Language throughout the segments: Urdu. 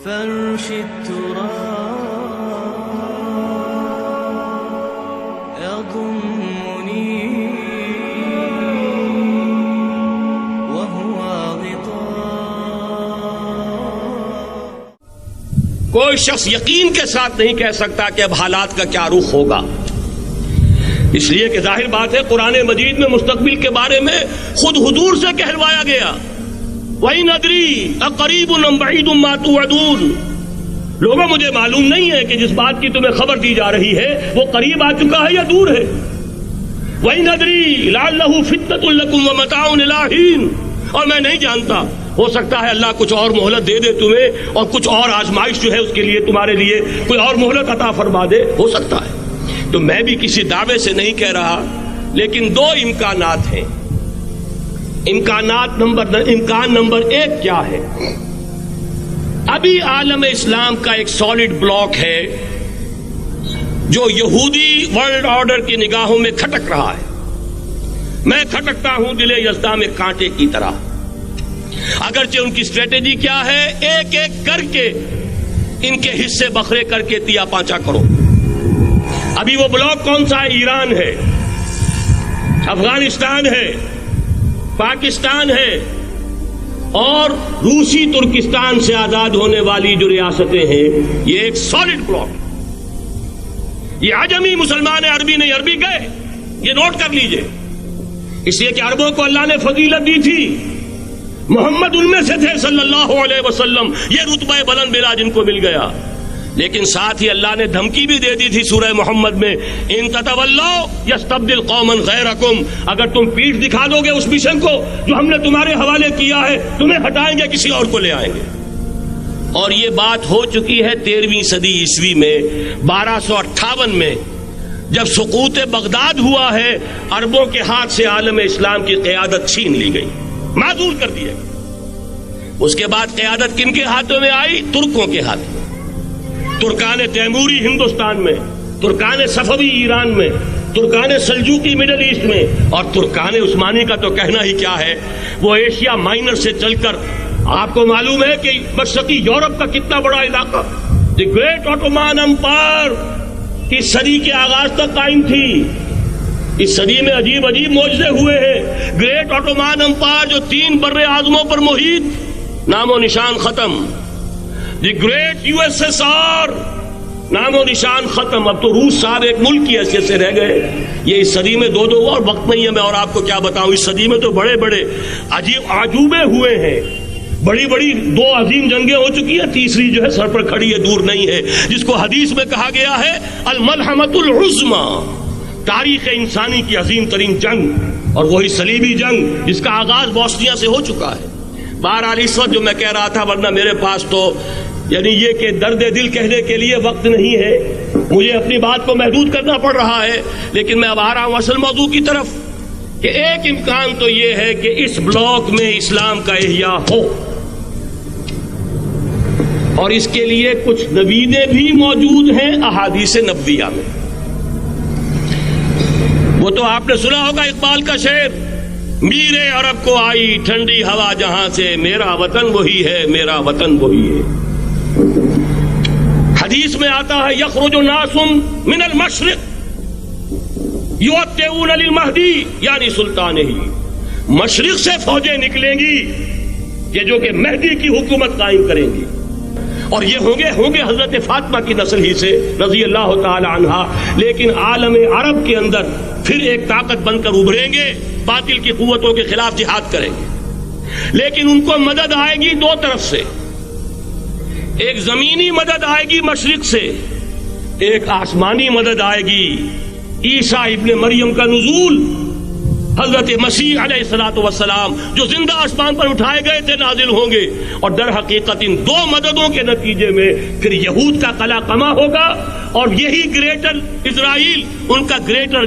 فرش التراب يضمني وهو غطاء. کوئی شخص یقین کے ساتھ نہیں کہہ سکتا کہ اب حالات کا کیا رخ ہوگا، اس لیے کہ ظاہر بات ہے قرآن مجید میں مستقبل کے بارے میں خود حضور سے کہلوایا گیا، وَإِنْ أَدْرِي أَقَرِيبٌ أَمْ بَعِيدٌ مَا تُوعَدُونَ. لوگوں مجھے معلوم نہیں ہے کہ جس بات کی تمہیں خبر دی جا رہی ہے وہ قریب آ چکا ہے یا دور ہے. وَإِنْ أَدْرِي لَعَلَّهُ فِتْنَةٌ لَكُمْ وَمَتَاعٌ إِلَىٰ حِينٍ. اور میں نہیں جانتا، ہو سکتا ہے اللہ کچھ اور مہلت دے دے تمہیں اور کچھ اور آزمائش جو ہے اس کے لیے تمہارے لیے کوئی اور مہلت عطا فرما دے، ہو سکتا ہے. تو میں بھی کسی دعوے سے نہیں کہہ رہا، لیکن دو امکانات ہیں. امکان نمبر ایک کیا ہے؟ ابھی عالم اسلام کا ایک سالڈ بلاک ہے جو یہودی ورلڈ آرڈر کی نگاہوں میں کھٹک رہا ہے. میں کھٹکتا ہوں دل یزداں میں کانٹے کی طرح. اگرچہ ان کی اسٹریٹجی کیا ہے؟ ایک ایک کر کے ان کے حصے بکھرے کر کے تیا پانچا کرو. ابھی وہ بلاک کون سا ہے؟ ایران ہے، افغانستان ہے، پاکستان ہے اور روسی ترکستان سے آزاد ہونے والی جو ریاستیں ہیں، یہ ایک سالڈ بلاک. یہ عجمی مسلمان عربی نہیں، عربی گئے، یہ نوٹ کر لیجئے. اس لیے کہ عربوں کو اللہ نے فضیلت دی تھی، محمد ان میں سے تھے صلی اللہ علیہ وسلم، یہ رتبہ بلند بلا جن کو مل گیا. لیکن ساتھ ہی اللہ نے دھمکی بھی دے دی تھی سورہ محمد میں، ان تتولوا یستبدل قوما غیرکم. اگر تم پیٹھ دکھا دو گے اس مشن کو جو ہم نے تمہارے حوالے کیا ہے، تمہیں ہٹائیں گے، کسی اور کو لے آئیں گے. اور یہ بات ہو چکی ہے 13ویں صدی عیسوی میں. 1258 میں جب سقوط بغداد ہوا ہے، عربوں کے ہاتھ سے عالم اسلام کی قیادت چھین لی گئی، معذور کر دیے. اس کے بعد قیادت کن کے ہاتھوں میں آئی؟ ترکوں کے ہاتھوں. ترکان تیموری ہندوستان میں، ترکان صفوی ایران میں، ترکان سلجوقی مڈل ایسٹ میں، اور ترکان عثمانی کا تو کہنا ہی کیا ہے. وہ ایشیا مائنر سے چل کر آپ کو معلوم ہے کہ مشرقی یورپ کا کتنا بڑا علاقہ، دی گریٹ آٹومان امپائر اس صدی کے آغاز تک قائم تھی. اس صدی میں عجیب عجیب معجزے ہوئے ہیں. گریٹ آٹومان امپائر جو 3 بر اعظموں پر محیط، نام و نشان ختم. دی گریٹ USSR، نام و نشان ختم. اب تو روس صاحب ایک ملک کی حیثیت سے رہ گئے. یہ اس صدی میں دو اور وقت نہیں ہے میں اور آپ کو کیا بتاؤں. اس صدی میں تو بڑے بڑے عجیب عجوبے ہوئے ہیں. بڑی بڑی 2 عظیم جنگیں ہو چکی ہیں، تیسری جو ہے سر پر کھڑی ہے، دور نہیں ہے، جس کو حدیث میں کہا گیا ہے الملحمۃ العظمی، تاریخ انسانی کی عظیم ترین جنگ، اور وہی صلیبی جنگ جس کا آغاز بوسنیا سے ہو چکا ہے. بہرحال اس وقت جو میں کہہ رہا تھا، ورنہ میرے پاس تو یعنی یہ کہ درد دل کہنے کے لیے وقت نہیں ہے، مجھے اپنی بات کو محدود کرنا پڑ رہا ہے. لیکن میں اب آ رہا ہوں اصل موضوع کی طرف کہ ایک امکان تو یہ ہے کہ اس بلاک میں اسلام کا احیاء ہو، اور اس کے لیے کچھ نویدیں بھی موجود ہیں احادیث نبویہ میں. وہ تو آپ نے سنا ہوگا اقبال کا شعر، میرے عرب کو آئی ٹھنڈی ہوا جہاں سے، میرا وطن وہی ہے، میرا وطن وہی ہے. حدیث میں آتا ہے یخرج ناس من المشرق یؤتون للمہدی یعنی سلطانہ، مشرق سے فوجیں نکلیں گی یہ جو کہ مہدی کی حکومت قائم کریں گی، اور یہ ہوں گے حضرت فاطمہ کی نسل ہی سے رضی اللہ تعالی عنہا. لیکن عالم عرب کے اندر پھر ایک طاقت بن کر ابھریں گے، باطل کی قوتوں کے خلاف جہاد کریں گے. لیکن ان کو مدد آئے گی 2 طرف سے، ایک زمینی مدد آئے گی مشرق سے، ایک آسمانی مدد آئے گی. عیسیٰ ابن مریم کا نزول، حضرت مسیح علیہ الصلوۃ والسلام جو زندہ آسمان پر اٹھائے گئے تھے نازل ہوں گے. اور در حقیقت ان 2 مددوں کے نتیجے میں پھر یہود کا قلع قمع ہوگا، اور یہی گریٹر اسرائیل ان کا گریٹر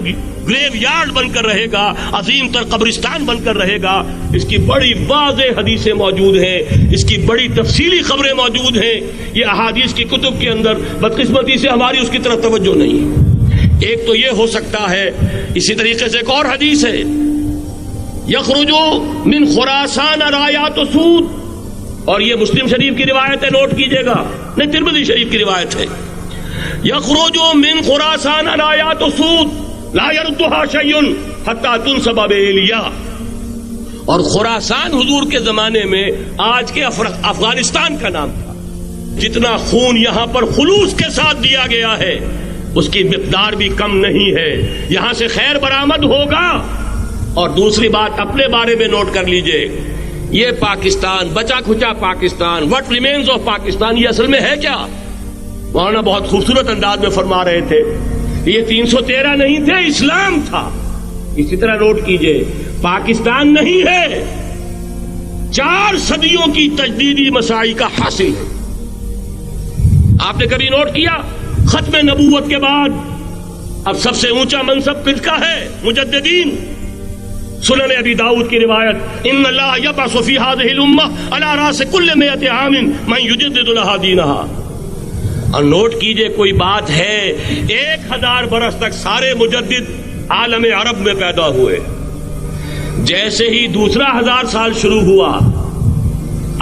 گریو یارڈ بن کر رہے گا، عظیم تر قبرستان بن کر رہے گا. اس کی بڑی واضح حدیثیں موجود ہیں، اس کی بڑی تفصیلی خبریں موجود ہیں. یہ احادیث کی کتب کے اندر بدقسمتی سے ہماری اس کی طرف توجہ نہیں ہے. ایک تو یہ ہو سکتا ہے. اسی طریقے سے ایک اور حدیث ہے، یخرج من خراسان رایات سود اور یہ مسلم شریف کی روایت ہے، نوٹ کیجئے گا، نہیں ترمذی شریف کی روایت ہے، یخرج من خراسان آیات سود لا یردها شیء حتی تنصب بإیلیا. اور خراسان حضور کے زمانے میں آج کے افغانستان کا نام تھا. جتنا خون یہاں پر خلوص کے ساتھ دیا گیا ہے اس کی مقدار بھی کم نہیں ہے. یہاں سے خیر برآمد ہوگا. اور دوسری بات اپنے بارے میں نوٹ کر لیجئے، یہ پاکستان، بچا کھچا Pakistan, what remains of Pakistan, یہ اصل میں ہے کیا؟ مولانا بہت خوبصورت انداز میں فرما رہے تھے، یہ 313 نہیں تھے، اسلام تھا. اسی طرح نوٹ کیجئے، پاکستان نہیں ہے، 4 صدیوں کی تجدیدی مساعی کا حاصل ہے. آپ نے کبھی نوٹ کیا ختم نبوت کے بعد اب سب سے اونچا منصب کس کا ہے؟ مجددین. سنن ابی داؤد کی روایت، ان اللہ یبعث فی هذه الامہ علی راس کل 100 عام من یجدد لها دینها. اور نوٹ کیجئے، کوئی بات ہے 1000 برس تک سارے مجدد عالم عرب میں پیدا ہوئے. جیسے ہی دوسرا 1000 سال شروع ہوا،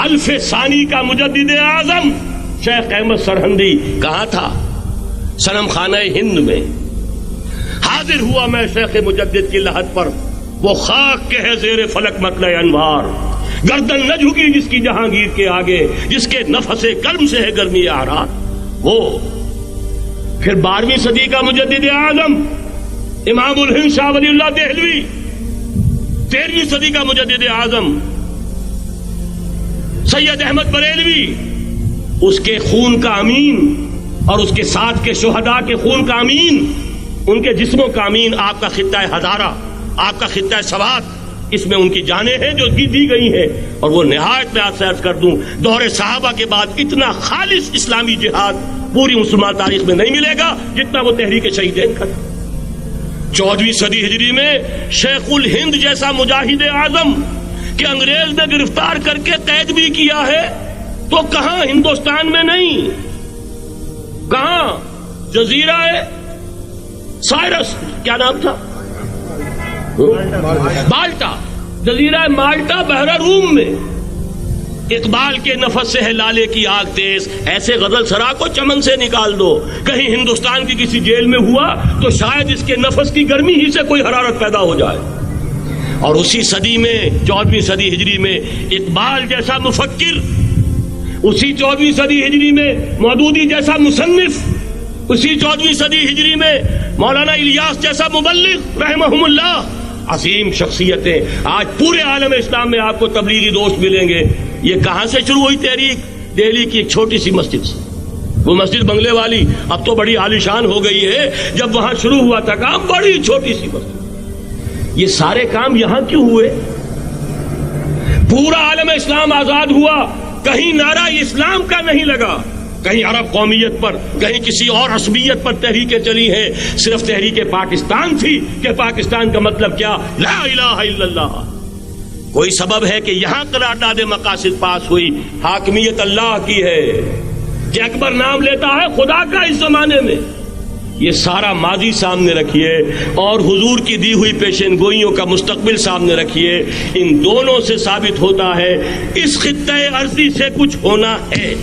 الف ثانی کا مجدد اعظم شیخ احمد سرہندی کہاں تھا؟ صنم خانہ ہند میں حاضر ہوا. میں شیخ مجدد کی لحد پر، وہ خاک کے ہے زیر فلک مطلع انوار، گردن نہ جھکی جس کی جہانگیر کے آگے، جس کے نفس قلم سے ہے گرمی آرات. وہ پھر 12ویں صدی کا مجدد اعظم امام الہند شاہ ولی اللہ دہلوی، 13ویں صدی کا مجدد اعظم سید احمد بریلوی، اس کے خون کا امین اور اس کے ساتھ کے شہداء کے خون کا امین، ان کے جسموں کا امین آپ کا خطہ ہزارہ، آپ کا خطہ سوات، اس میں ان کی جانیں ہیں جو دی گئی ہیں. اور وہ نہایت میں آپ سے عرض کر دوں، دور صحابہ کے بعد اتنا خالص اسلامی جہاد پوری مسلمان تاریخ میں نہیں ملے گا جتنا وہ تحریک شہیدین کا. 14ویں صدی ہجری میں شیخ الہند جیسا مجاہد اعظم کہ انگریز نے گرفتار کر کے قید بھی کیا ہے، تو کہاں؟ ہندوستان میں نہیں، کہاں؟ جزیرہ سائرس، کیا نام تھا؟ مالٹا، جزیرہ مالٹا بحر روم میں. اقبال کے نفس سے ہے لالے کی آگ تیز، ایسے غزل سرا کو چمن سے نکال دو. کہیں ہندوستان کی کسی جیل میں ہوا تو شاید اس کے نفس کی گرمی ہی سے کوئی حرارت پیدا ہو جائے. اور اسی صدی میں 14ویں صدی ہجری میں اقبال جیسا مفکر، اسی 14ویں صدی ہجری میں مودودی جیسا مصنف، اسی 14ویں صدی ہجری میں مولانا الیاس جیسا مبلغ رحمہم اللہ، عظیم شخصیتیں. آج پورے عالم اسلام میں آپ کو تبلیغی دوست ملیں گے. یہ کہاں سے شروع ہوئی تحریک؟ دہلی کی ایک چھوٹی سی مسجد سے. وہ مسجد بنگلے والی اب تو بڑی عالیشان ہو گئی ہے، جب وہاں شروع ہوا تھا کام بڑی چھوٹی سی مسجد. یہ سارے کام یہاں کیوں ہوئے؟ پورا عالم اسلام آزاد ہوا، کہیں نعرہ اسلام کا نہیں لگا، کہیں عرب قومیت پر، کہیں کسی اور عصبیت پر تحریکیں چلی ہیں. صرف تحریک پاکستان تھی کہ پاکستان کا مطلب کیا؟ لا الہ الا اللہ. کوئی سبب ہے کہ یہاں قرارداد مقاصد پاس ہوئی، حاکمیت اللہ کی ہے کہ اکبر نام لیتا ہے خدا کا اس زمانے میں. یہ سارا ماضی سامنے رکھیے اور حضور کی دی ہوئی پیشین گوئیوں کا مستقبل سامنے رکھیے. ان دونوں سے ثابت ہوتا ہے اس خطۂ ارضی سے کچھ ہونا ہے.